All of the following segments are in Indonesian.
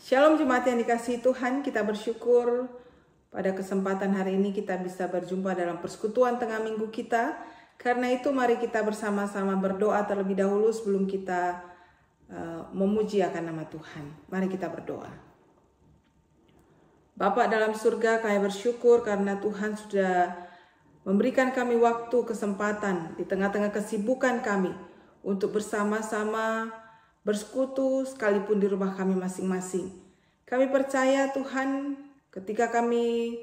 Shalom jemaat yang dikasihi Tuhan, kita bersyukur pada kesempatan hari ini kita bisa berjumpa dalam persekutuan tengah minggu kita. Karena itu mari kita bersama-sama berdoa terlebih dahulu sebelum kita memuji akan nama Tuhan. Mari kita berdoa. Bapa dalam surga, kami bersyukur karena Tuhan sudah memberikan kami waktu, kesempatan di tengah-tengah kesibukan kami untuk bersama-sama bersekutu sekalipun di rumah kami masing-masing. Kami percaya Tuhan, ketika kami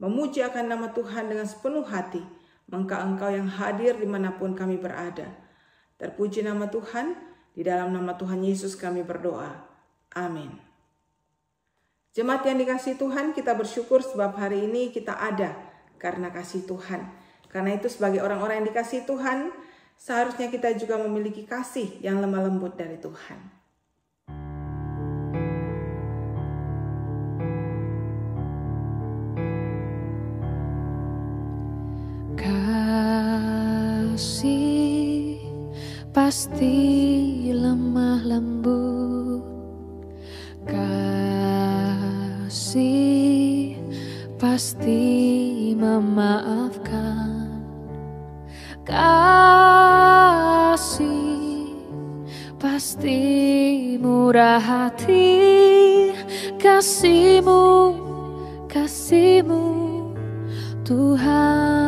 memuji akan nama Tuhan dengan sepenuh hati, maka Engkau yang hadir dimanapun kami berada. Terpuji nama Tuhan, di dalam nama Tuhan Yesus kami berdoa. Amin. Jemaat yang dikasihi Tuhan, kita bersyukur sebab hari ini kita ada karena kasih Tuhan. Karena itu sebagai orang-orang yang dikasihi Tuhan, seharusnya kita juga memiliki kasih yang lemah lembut dari Tuhan. Kasih pasti lemah lembut, kasih pasti memaafkan, kasih pasti murah hati, kasih-Mu Tuhan.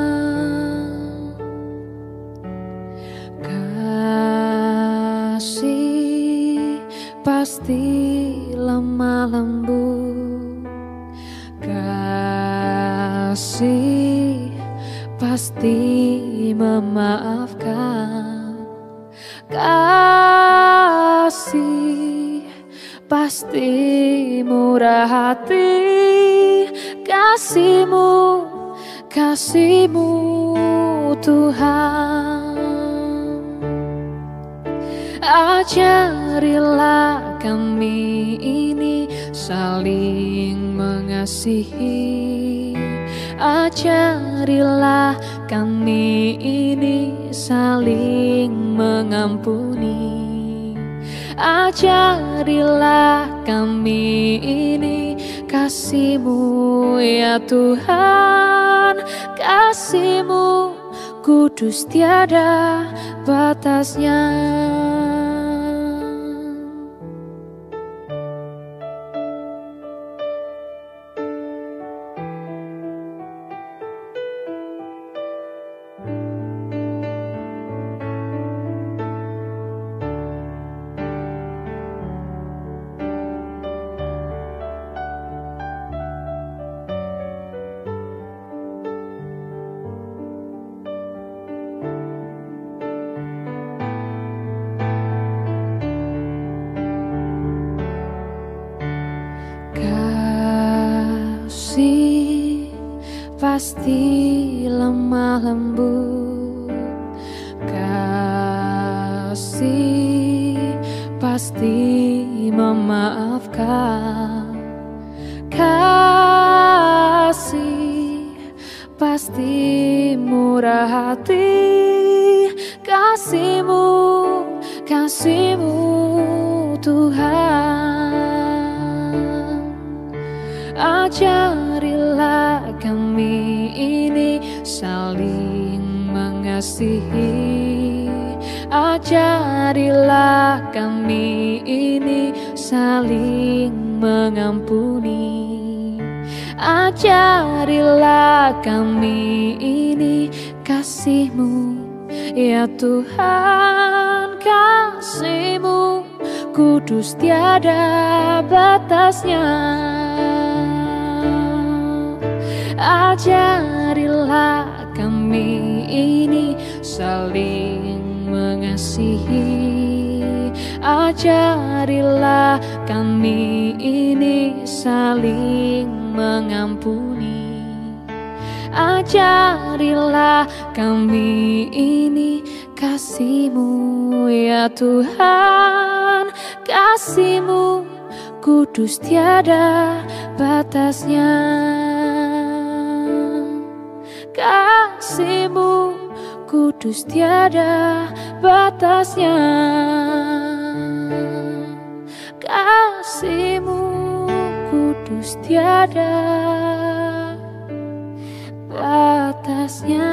Kasih pasti lemah lembut, kasih pasti memaafkan, kasih pasti murah hati, kasih-Mu Tuhan. Ajarilah kami ini saling mengasihi, ajarilah kami ini saling mengampuni, ajarilah kami ini kasih-Mu ya Tuhan, kasih-Mu kudus tiada batasnya. Kasih pasti lemah lembut, kasih pasti memaafkan, kasih pasti murah hati, kasih-Mu Tuhan. Ajarilah kami ini saling mengasihi, ajarilah kami ini saling mengampuni, ajarilah kami ini kasih-Mu ya Tuhan, kasih-Mu kudus tiada batasnya. Ajarilah kami ini saling mengasihi, ajarilah kami ini saling mengampuni, ajarilah kami ini kasih-Mu ya Tuhan, kasih-Mu kudus tiada batasnya, kasih-Mu kudus tiada batasnya, kasih-Mu kudus tiada batasnya.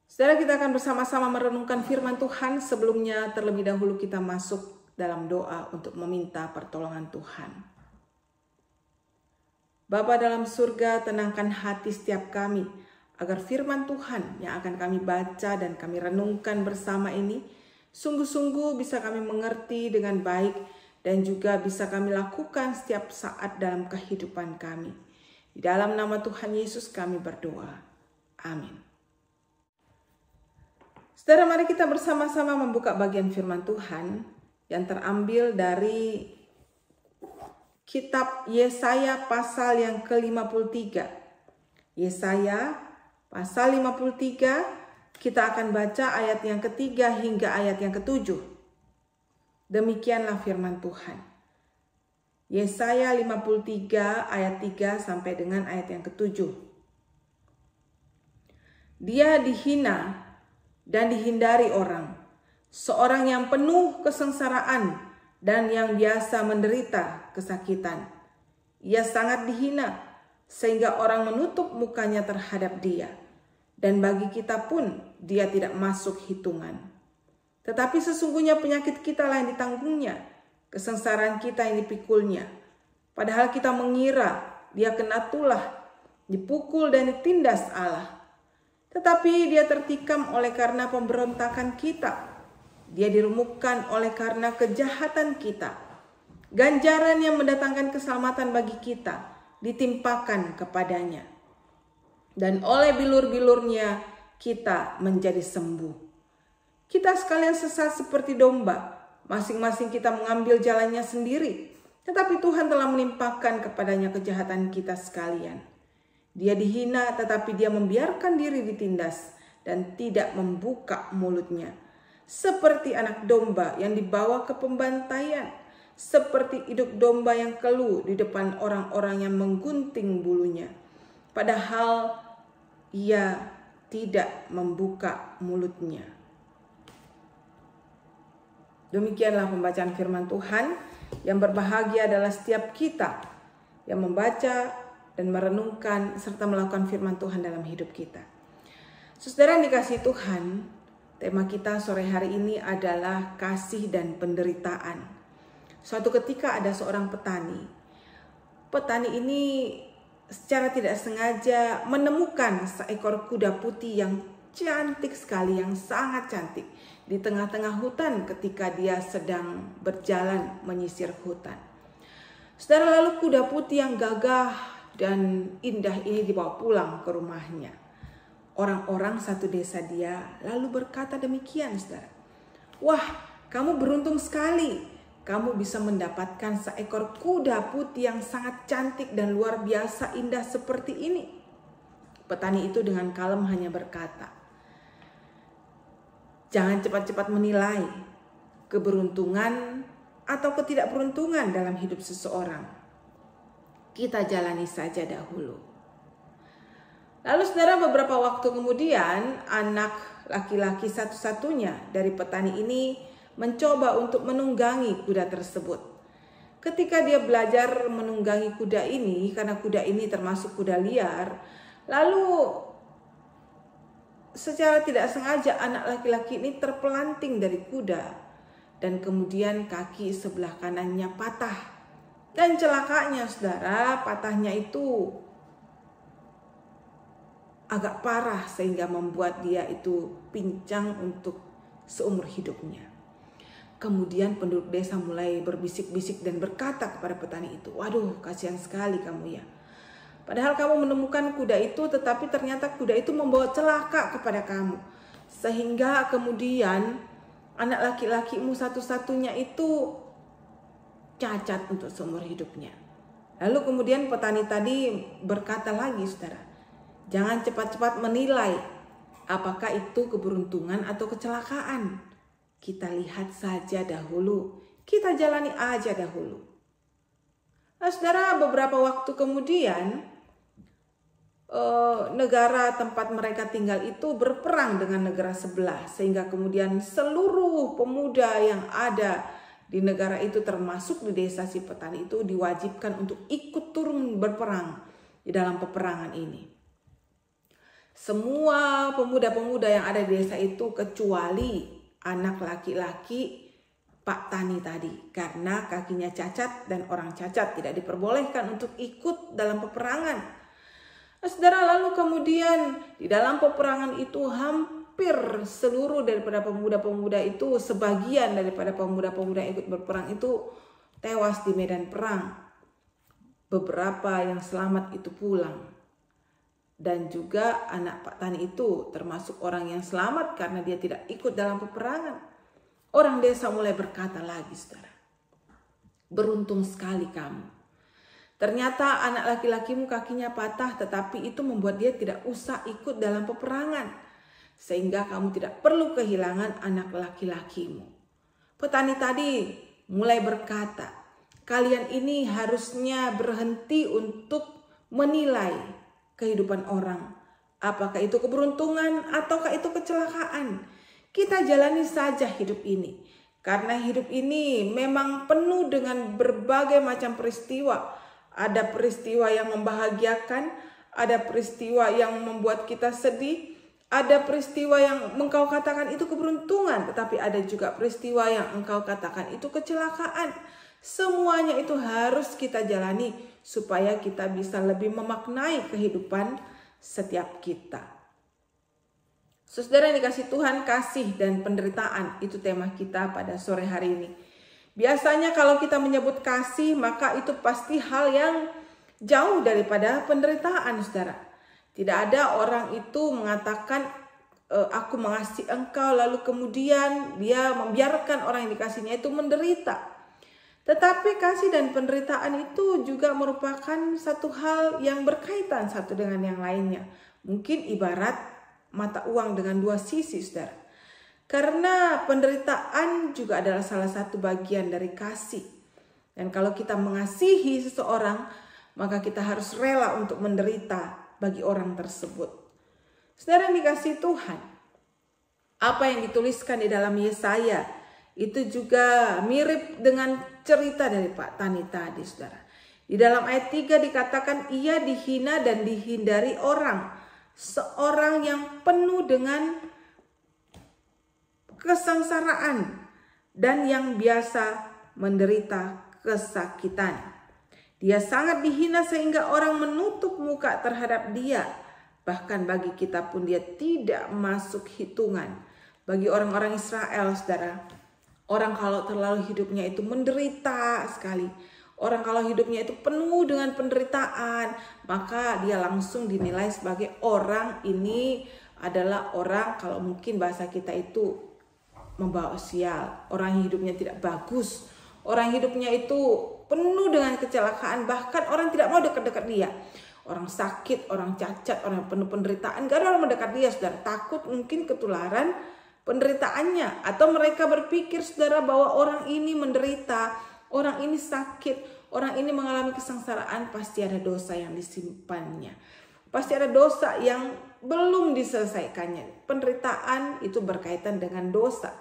Saudara, kita akan bersama-sama merenungkan firman Tuhan. Sebelumnya terlebih dahulu kita masuk dalam doa untuk meminta pertolongan Tuhan. Bapa dalam surga, tenangkan hati setiap kami, agar firman Tuhan yang akan kami baca dan kami renungkan bersama ini, sungguh-sungguh bisa kami mengerti dengan baik dan juga bisa kami lakukan setiap saat dalam kehidupan kami. Di dalam nama Tuhan Yesus kami berdoa. Amin. Saudara, mari kita bersama-sama membuka bagian firman Tuhan yang terambil dari kitab Yesaya pasal yang ke-53. Yesaya pasal 53, kita akan baca ayat yang ketiga hingga ayat yang ke-7. Demikianlah firman Tuhan. Yesaya 53 ayat 3 sampai dengan ayat yang ke-7. Dia dihina dan dihindari orang, seorang yang penuh kesengsaraan dan yang biasa menderita kesakitan. Ia sangat dihina sehingga orang menutup mukanya terhadap dia, dan bagi kita pun dia tidak masuk hitungan. Tetapi sesungguhnya penyakit kita lah yang ditanggungnya, kesengsaraan kita yang dipikulnya. Padahal kita mengira dia kena tulah, dipukul dan ditindas Allah. Tetapi dia tertikam oleh karena pemberontakan kita. Dia diremukkan oleh karena kejahatan kita. Ganjaran yang mendatangkan keselamatan bagi kita ditimpakan kepadanya. Dan oleh bilur-bilurnya kita menjadi sembuh. Kita sekalian sesat seperti domba. Masing-masing kita mengambil jalannya sendiri. Tetapi Tuhan telah menimpakan kepadanya kejahatan kita sekalian. Dia dihina tetapi dia membiarkan diri ditindas dan tidak membuka mulutnya. Seperti anak domba yang dibawa ke pembantaian. Seperti induk domba yang keluh di depan orang-orang yang menggunting bulunya. Padahal ia tidak membuka mulutnya. Demikianlah pembacaan firman Tuhan. Yang berbahagia adalah setiap kita yang membaca dan merenungkan serta melakukan firman Tuhan dalam hidup kita. Saudara yang dikasihi Tuhan, tema kita sore hari ini adalah kasih dan penderitaan. Suatu ketika ada seorang petani. Petani ini secara tidak sengaja menemukan seekor kuda putih yang cantik sekali, yang sangat cantik di tengah-tengah hutan ketika dia sedang berjalan menyisir hutan. Saudara, lalu kuda putih yang gagah dan indah ini dibawa pulang ke rumahnya. Orang-orang satu desa dia lalu berkata demikian, saudara. Wah, kamu beruntung sekali. Kamu bisa mendapatkan seekor kuda putih yang sangat cantik dan luar biasa indah seperti ini. Petani itu dengan kalem hanya berkata, jangan cepat-cepat menilai keberuntungan atau ketidakberuntungan dalam hidup seseorang. Kita jalani saja dahulu. Lalu saudara, beberapa waktu kemudian anak laki-laki satu-satunya dari petani ini mencoba untuk menunggangi kuda tersebut. Ketika dia belajar menunggangi kuda ini, karena kuda ini termasuk kuda liar, lalu secara tidak sengaja anak laki-laki ini terpelanting dari kuda dan kemudian kaki sebelah kanannya patah. Dan celakanya saudara, patahnya itu agak parah sehingga membuat dia itu pincang untuk seumur hidupnya. Kemudian penduduk desa mulai berbisik-bisik dan berkata kepada petani itu, waduh, kasihan sekali kamu ya. Padahal kamu menemukan kuda itu, tetapi ternyata kuda itu membawa celaka kepada kamu. Sehingga kemudian anak laki-lakimu satu-satunya itu cacat untuk seumur hidupnya. Lalu kemudian petani tadi berkata lagi, saudara, jangan cepat-cepat menilai apakah itu keberuntungan atau kecelakaan. Kita lihat saja dahulu, kita jalani aja dahulu. Nah, saudara, beberapa waktu kemudian negara tempat mereka tinggal itu berperang dengan negara sebelah, sehingga kemudian seluruh pemuda yang ada di negara itu termasuk di desa si petani itu diwajibkan untuk ikut turun berperang di dalam peperangan ini. Semua pemuda-pemuda yang ada di desa itu kecuali anak laki-laki Pak Tani tadi, karena kakinya cacat dan orang cacat tidak diperbolehkan untuk ikut dalam peperangan. Saudara, lalu kemudian di dalam peperangan itu hampir seluruh daripada pemuda-pemuda itu, sebagian daripada pemuda-pemuda yang ikut berperang itu tewas di medan perang. Beberapa yang selamat itu pulang. Dan juga anak Pak Tani itu termasuk orang yang selamat karena dia tidak ikut dalam peperangan. Orang desa mulai berkata lagi, saudara, beruntung sekali kamu. Ternyata anak laki-lakimu kakinya patah, tetapi itu membuat dia tidak usah ikut dalam peperangan. Sehingga kamu tidak perlu kehilangan anak laki-lakimu. Petani tadi mulai berkata, kalian ini harusnya berhenti untuk menilai kehidupan orang. Apakah itu keberuntungan ataukah itu kecelakaan? Kita jalani saja hidup ini. Karena hidup ini memang penuh dengan berbagai macam peristiwa. Ada peristiwa yang membahagiakan, ada peristiwa yang membuat kita sedih, ada peristiwa yang engkau katakan itu keberuntungan, tetapi ada juga peristiwa yang engkau katakan itu kecelakaan. Semuanya itu harus kita jalani supaya kita bisa lebih memaknai kehidupan setiap kita. Saudara yang dikasih Tuhan, kasih dan penderitaan itu tema kita pada sore hari ini. Biasanya kalau kita menyebut kasih, maka itu pasti hal yang jauh daripada penderitaan, saudara. Tidak ada orang itu mengatakan, aku mengasihi engkau, lalu kemudian dia membiarkan orang yang dikasihnya itu menderita. Tetapi kasih dan penderitaan itu juga merupakan satu hal yang berkaitan satu dengan yang lainnya. Mungkin ibarat mata uang dengan dua sisi, saudara. Karena penderitaan juga adalah salah satu bagian dari kasih. Dan kalau kita mengasihi seseorang, maka kita harus rela untuk menderita bagi orang tersebut. Saudara yang dikasihi Tuhan, apa yang dituliskan di dalam Yesaya itu juga mirip dengan cerita dari Pak Tani tadi, saudara. Di dalam ayat 3 dikatakan ia dihina dan dihindari orang. Seorang yang penuh dengan kesengsaraan dan yang biasa menderita kesakitan. Dia sangat dihina sehingga orang menutup muka terhadap dia. Bahkan bagi kita pun dia tidak masuk hitungan. Bagi orang-orang Israel, saudara, orang kalau terlalu hidupnya itu menderita sekali, orang kalau hidupnya itu penuh dengan penderitaan, maka dia langsung dinilai sebagai orang ini adalah orang, kalau mungkin bahasa kita itu membawa sial, orang hidupnya tidak bagus, orang hidupnya itu penuh dengan kecelakaan, bahkan orang tidak mau dekat-dekat dia. Orang sakit, orang cacat, orang penuh penderitaan, gak ada orang mendekat dia, saudara. Takut mungkin ketularan penderitaannya, atau mereka berpikir, saudara, bahwa orang ini menderita, orang ini sakit, orang ini mengalami kesengsaraan, pasti ada dosa yang disimpannya, pasti ada dosa yang belum diselesaikannya. Penderitaan itu berkaitan dengan dosa.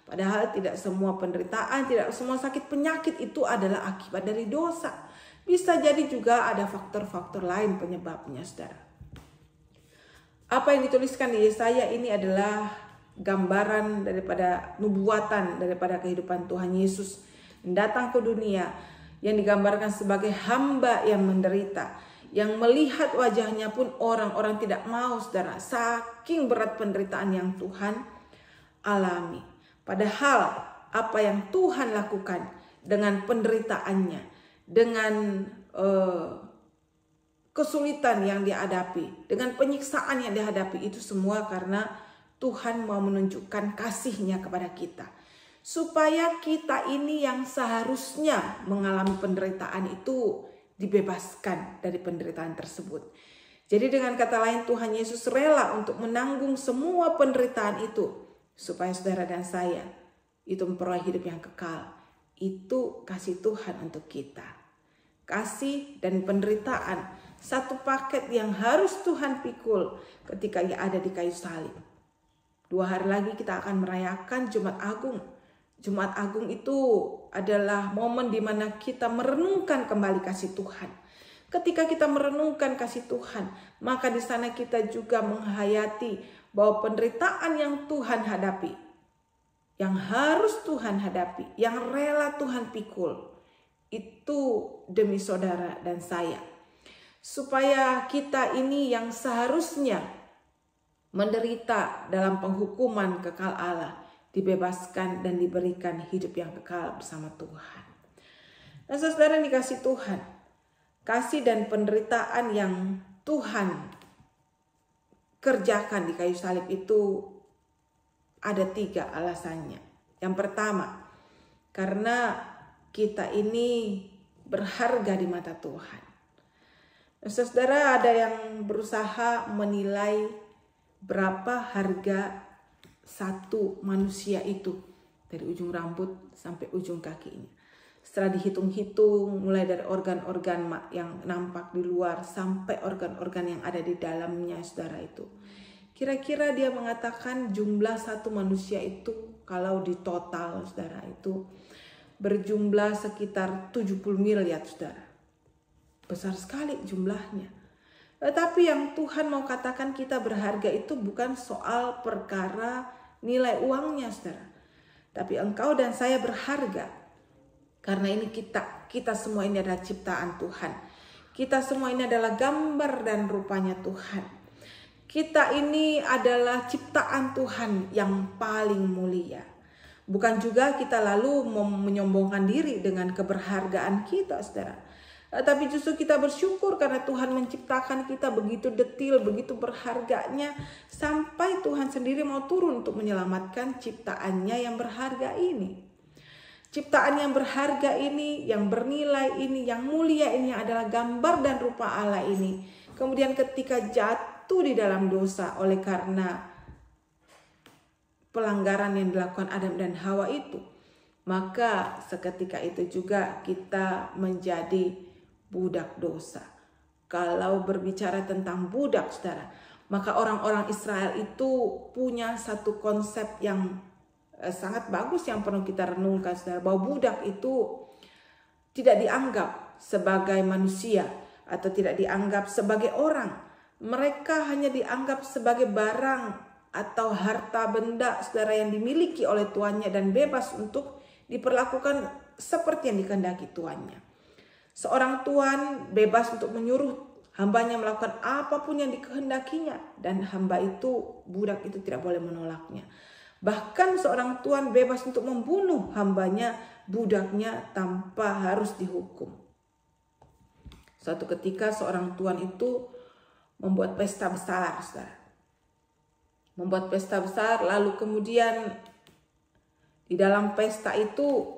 Padahal tidak semua penderitaan, tidak semua sakit penyakit itu adalah akibat dari dosa. Bisa jadi juga ada faktor-faktor lain penyebabnya, saudara. Apa yang dituliskan di Yesaya ini adalah gambaran daripada nubuatan, daripada kehidupan Tuhan Yesus yang datang ke dunia, yang digambarkan sebagai hamba yang menderita, yang melihat wajahnya pun orang-orang tidak mau, saudara, saking berat penderitaan yang Tuhan alami. Padahal apa yang Tuhan lakukan dengan penderitaannya, dengan kesulitan yang dihadapi, dengan penyiksaan yang dihadapi, itu semua karena Tuhan mau menunjukkan kasih-Nya kepada kita. Supaya kita ini yang seharusnya mengalami penderitaan itu dibebaskan dari penderitaan tersebut. Jadi dengan kata lain, Tuhan Yesus rela untuk menanggung semua penderitaan itu, supaya saudara dan saya itu memperoleh hidup yang kekal. Itu kasih Tuhan untuk kita. Kasih dan penderitaan Satu paket yang harus Tuhan pikul ketika ia ada di kayu salib. 2 hari lagi kita akan merayakan Jumat Agung. Jumat Agung itu adalah momen di mana kita merenungkan kembali kasih Tuhan. Ketika kita merenungkan kasih Tuhan, maka di sana kita juga menghayati bahwa penderitaan yang Tuhan hadapi, yang harus Tuhan hadapi, yang rela Tuhan pikul, itu demi saudara dan saya. Supaya kita ini yang seharusnya menderita dalam penghukuman kekal Allah, dibebaskan dan diberikan hidup yang kekal bersama Tuhan. Nah saudara dikasih Tuhan, kasih dan penderitaan yang Tuhan kerjakan di kayu salib itu ada 3 alasannya. Yang pertama, karena kita ini berharga di mata Tuhan. Nah, saudara, ada yang berusaha menilai berapa harga satu manusia itu dari ujung rambut sampai ujung kakinya. Setelah dihitung-hitung mulai dari organ-organ yang nampak di luar sampai organ-organ yang ada di dalamnya, saudara, itu kira-kira dia mengatakan jumlah satu manusia itu kalau di total, saudara, itu berjumlah sekitar 70 miliar, saudara. Besar sekali jumlahnya. Tetapi yang Tuhan mau katakan kita berharga itu bukan soal perkara nilai uangnya, saudara. Tapi engkau dan saya berharga. Karena ini kita semua ini adalah ciptaan Tuhan. Kita semua ini adalah gambar dan rupanya Tuhan. Kita ini adalah ciptaan Tuhan yang paling mulia. Bukan juga kita lalu menyombongkan diri dengan keberhargaan kita, saudara. Tapi justru kita bersyukur karena Tuhan menciptakan kita begitu detil, begitu berharganya. Sampai Tuhan sendiri mau turun untuk menyelamatkan ciptaannya yang berharga ini. Ciptaan yang berharga ini, yang bernilai ini, yang mulia ini adalah gambar dan rupa Allah ini. Kemudian ketika jatuh di dalam dosa oleh karena pelanggaran yang dilakukan Adam dan Hawa itu, maka seketika itu juga kita menjadi budak dosa. Kalau berbicara tentang budak, saudara, maka orang-orang Israel itu punya satu konsep yang sangat bagus yang perlu kita renungkan, saudara, bahwa budak itu tidak dianggap sebagai manusia atau tidak dianggap sebagai orang. Mereka hanya dianggap sebagai barang atau harta benda, saudara, yang dimiliki oleh tuannya dan bebas untuk diperlakukan seperti yang dikehendaki tuannya. Seorang tuan bebas untuk menyuruh hambanya melakukan apapun yang dikehendakinya, dan hamba itu, budak itu, tidak boleh menolaknya. Bahkan seorang tuan bebas untuk membunuh hambanya, budaknya, tanpa harus dihukum. Suatu ketika seorang tuan itu membuat pesta besar, saudara. Membuat pesta besar, lalu kemudian di dalam pesta itu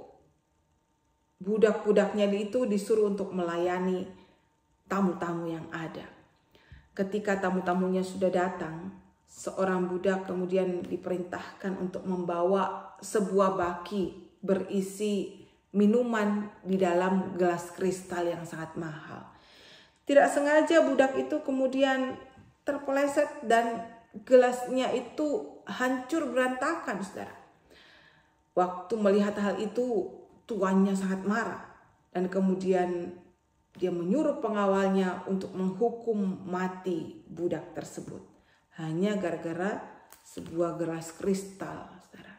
budak-budaknya itu disuruh untuk melayani tamu-tamu yang ada. Ketika tamu-tamunya sudah datang, seorang budak kemudian diperintahkan untuk membawa sebuah baki berisi minuman di dalam gelas kristal yang sangat mahal. Tidak sengaja budak itu kemudian terpeleset dan gelasnya itu hancur berantakan, saudara. Waktu melihat hal itu, tuannya sangat marah dan kemudian dia menyuruh pengawalnya untuk menghukum mati budak tersebut. Hanya gara-gara sebuah gelas kristal, saudara.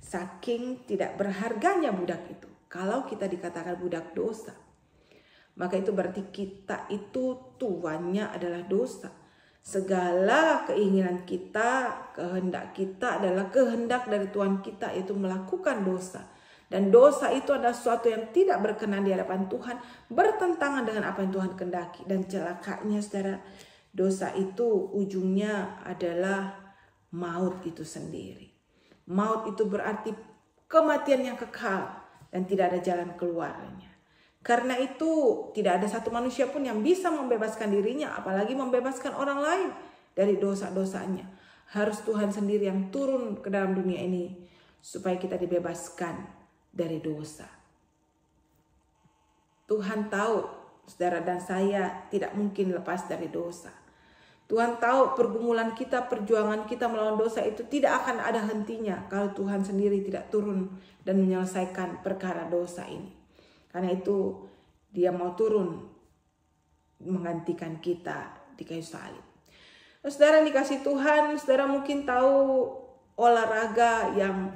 Saking tidak berharganya budak itu. Kalau kita dikatakan budak dosa, maka itu berarti kita itu tuannya adalah dosa. Segala keinginan kita, kehendak kita adalah kehendak dari Tuhan kita, yaitu melakukan dosa. Dan dosa itu adalah sesuatu yang tidak berkenan di hadapan Tuhan, bertentangan dengan apa yang Tuhan kehendaki. Dan celakanya, saudara, dosa itu ujungnya adalah maut itu sendiri. Maut itu berarti kematian yang kekal dan tidak ada jalan keluarnya. Karena itu tidak ada satu manusia pun yang bisa membebaskan dirinya, apalagi membebaskan orang lain dari dosa-dosanya. Harus Tuhan sendiri yang turun ke dalam dunia ini supaya kita dibebaskan dari dosa. Tuhan tahu saudara dan saya tidak mungkin lepas dari dosa. Tuhan tahu pergumulan kita, perjuangan kita melawan dosa itu tidak akan ada hentinya kalau Tuhan sendiri tidak turun dan menyelesaikan perkara dosa ini. Karena itu Dia mau turun menggantikan kita di kayu salib. Nah, saudara dikasih Tuhan, saudara mungkin tahu olahraga yang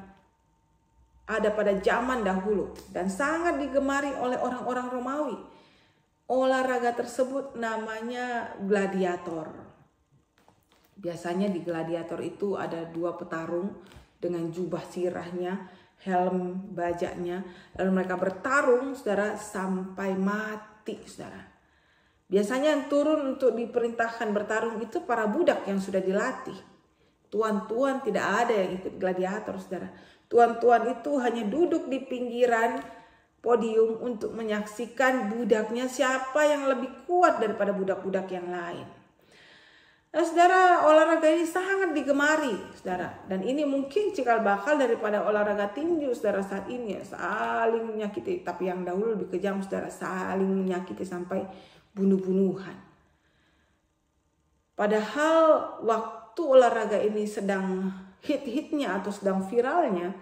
ada pada zaman dahulu dan sangat digemari oleh orang-orang Romawi. Olahraga tersebut namanya gladiator. Biasanya di gladiator itu ada 2 petarung dengan jubah sirahnya, helm bajaknya, lalu mereka bertarung, saudara, sampai mati, saudara. Biasanya yang turun untuk diperintahkan bertarung itu para budak yang sudah dilatih. Tuan-tuan tidak ada yang ikut gladiator, saudara. Tuan-tuan itu hanya duduk di pinggiran podium untuk menyaksikan budaknya siapa yang lebih kuat daripada budak-budak yang lain. Nah, saudara, olahraga ini sangat digemari, saudara. Dan ini mungkin cikal bakal daripada olahraga tinju, saudara, saat ini ya, saling menyakiti. Tapi yang dahulu lebih kejam, saudara, saling menyakiti sampai bunuh-bunuhan. Padahal waktu olahraga ini sedang hit-hitnya atau sedang viralnya,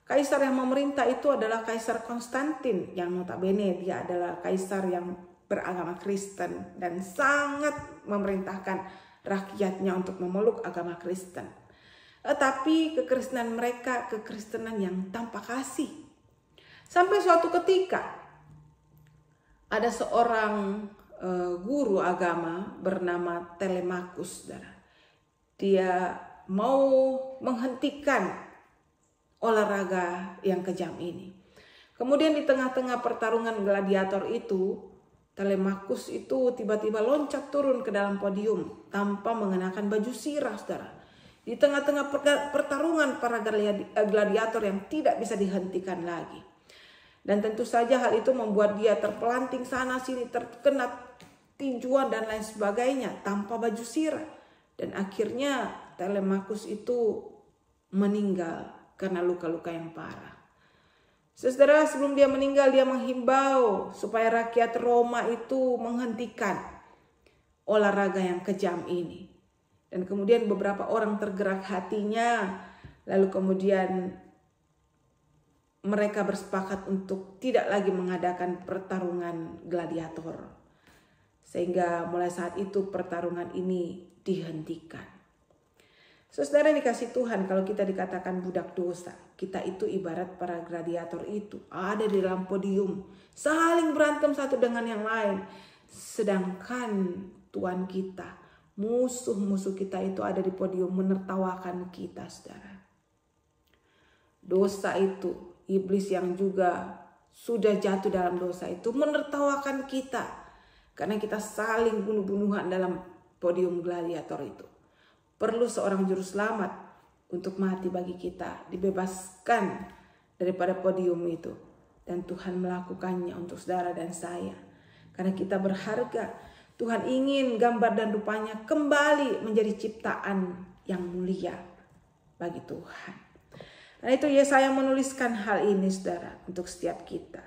kaisar yang memerintah itu adalah Kaisar Konstantin, yang notabene dia adalah kaisar yang beragama Kristen dan sangat memerintahkan rakyatnya untuk memeluk agama Kristen. Tapi kekristenan mereka kekristenan yang tanpa kasih. Sampai suatu ketika ada seorang guru agama bernama Telemachus, saudara. Dia mau menghentikan olahraga yang kejam ini. Kemudian di tengah-tengah pertarungan gladiator itu, Telemachus itu tiba-tiba loncat turun ke dalam podium tanpa mengenakan baju sirah, saudara. Di tengah-tengah pertarungan para gladiator yang tidak bisa dihentikan lagi. Dan tentu saja hal itu membuat dia terpelanting sana sini, terkena tinjuan dan lain sebagainya tanpa baju sirah. Dan akhirnya Telemachus itu meninggal karena luka-luka yang parah. Saudara, sebelum dia meninggal, dia menghimbau supaya rakyat Roma itu menghentikan olahraga yang kejam ini. Dan kemudian beberapa orang tergerak hatinya, lalu kemudian mereka bersepakat untuk tidak lagi mengadakan pertarungan gladiator. Sehingga mulai saat itu pertarungan ini dihentikan. Saudara dikasih Tuhan, kalau kita dikatakan budak dosa, kita itu ibarat para gladiator itu ada di dalam podium, saling berantem satu dengan yang lain. Sedangkan Tuhan kita, musuh-musuh kita itu ada di podium menertawakan kita, saudara. Dosa itu, iblis yang juga sudah jatuh dalam dosa itu menertawakan kita. Karena kita saling bunuh-bunuhan dalam podium gladiator itu. Perlu seorang juru selamat untuk mati bagi kita, dibebaskan daripada podium itu. Dan Tuhan melakukannya untuk saudara dan saya. Karena kita berharga, Tuhan ingin gambar dan rupanya kembali menjadi ciptaan yang mulia bagi Tuhan. Nah itu Yesaya menuliskan hal ini, saudara, untuk setiap kita.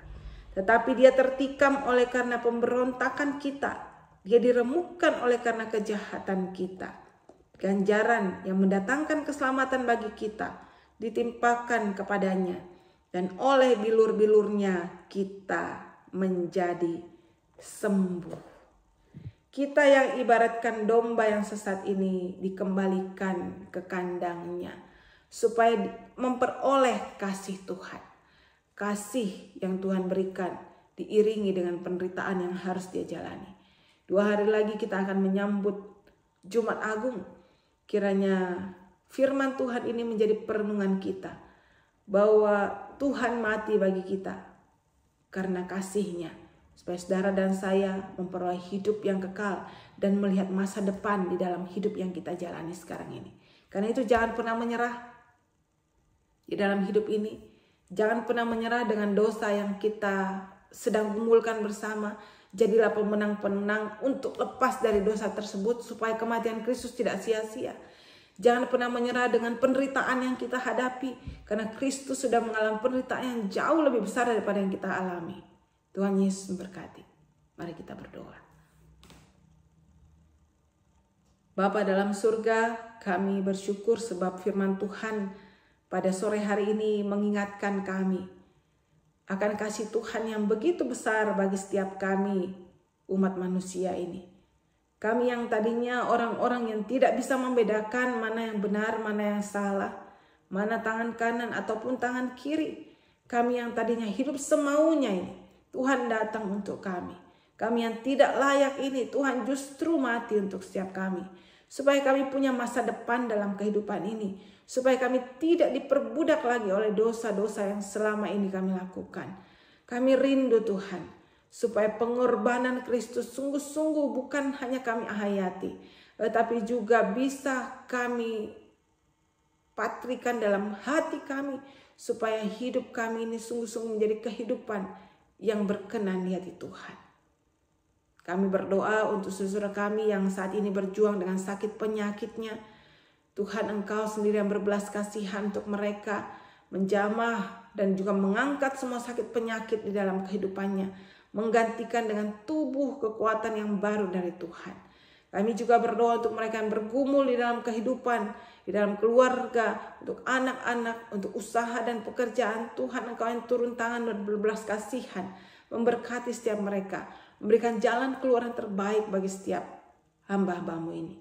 Tetapi dia tertikam oleh karena pemberontakan kita. Dia diremukkan oleh karena kejahatan kita. Ganjaran yang mendatangkan keselamatan bagi kita ditimpakan kepadanya, dan oleh bilur-bilurnya kita menjadi sembuh. Kita yang ibaratkan domba yang sesat ini dikembalikan ke kandangnya supaya memperoleh kasih Tuhan. Kasih yang Tuhan berikan diiringi dengan penderitaan yang harus dia jalani. 2 hari lagi kita akan menyambut Jumat Agung. Kiranya firman Tuhan ini menjadi perenungan kita. Bahwa Tuhan mati bagi kita karena kasih-Nya. Supaya saudara dan saya memperoleh hidup yang kekal. Dan melihat masa depan di dalam hidup yang kita jalani sekarang ini. Karena itu jangan pernah menyerah di dalam hidup ini. Jangan pernah menyerah dengan dosa yang kita sedang gumulkan bersama. Jadilah pemenang-pemenang untuk lepas dari dosa tersebut supaya kematian Kristus tidak sia-sia. Jangan pernah menyerah dengan penderitaan yang kita hadapi karena Kristus sudah mengalami penderitaan yang jauh lebih besar daripada yang kita alami. Tuhan Yesus memberkati. Mari kita berdoa. Bapa dalam surga, kami bersyukur sebab firman Tuhan pada sore hari ini mengingatkan kami akan kasih Tuhan yang begitu besar bagi setiap kami, umat manusia ini. Kami yang tadinya orang-orang yang tidak bisa membedakan mana yang benar, mana yang salah, mana tangan kanan ataupun tangan kiri. Kami yang tadinya hidup semaunya ini, Tuhan datang untuk kami. Kami yang tidak layak ini, Tuhan justru mati untuk setiap kami. Supaya kami punya masa depan dalam kehidupan ini. Supaya kami tidak diperbudak lagi oleh dosa-dosa yang selama ini kami lakukan. Kami rindu Tuhan, supaya pengorbanan Kristus sungguh-sungguh bukan hanya kami hayati, tetapi juga bisa kami patrikan dalam hati kami, supaya hidup kami ini sungguh-sungguh menjadi kehidupan yang berkenan di hati Tuhan. Kami berdoa untuk saudara kami yang saat ini berjuang dengan sakit penyakitnya. Tuhan, Engkau sendiri yang berbelas kasihan untuk mereka, menjamah dan juga mengangkat semua sakit penyakit di dalam kehidupannya, menggantikan dengan tubuh kekuatan yang baru dari Tuhan. Kami juga berdoa untuk mereka yang bergumul di dalam kehidupan, di dalam keluarga, untuk anak-anak, untuk usaha dan pekerjaan. Tuhan, Engkau yang turun tangan dan berbelas kasihan, memberkati setiap mereka, memberikan jalan keluar yang terbaik bagi setiap hamba-Hamba-Mu ini.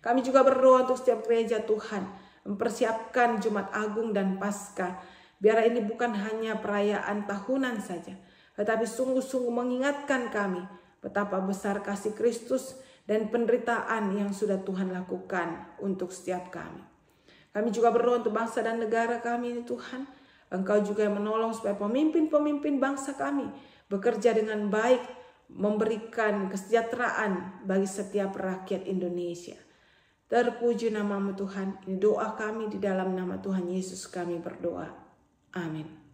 Kami juga berdoa untuk setiap gereja Tuhan, mempersiapkan Jumat Agung dan Paskah. Biar ini bukan hanya perayaan tahunan saja, tetapi sungguh-sungguh mengingatkan kami betapa besar kasih Kristus dan penderitaan yang sudah Tuhan lakukan untuk setiap kami. Kami juga berdoa untuk bangsa dan negara kami ini Tuhan. Engkau juga yang menolong supaya pemimpin-pemimpin bangsa kami bekerja dengan baik, memberikan kesejahteraan bagi setiap rakyat Indonesia. Terpuji nama-Mu Tuhan. Ini doa kami di dalam nama Tuhan Yesus kami berdoa. Amin.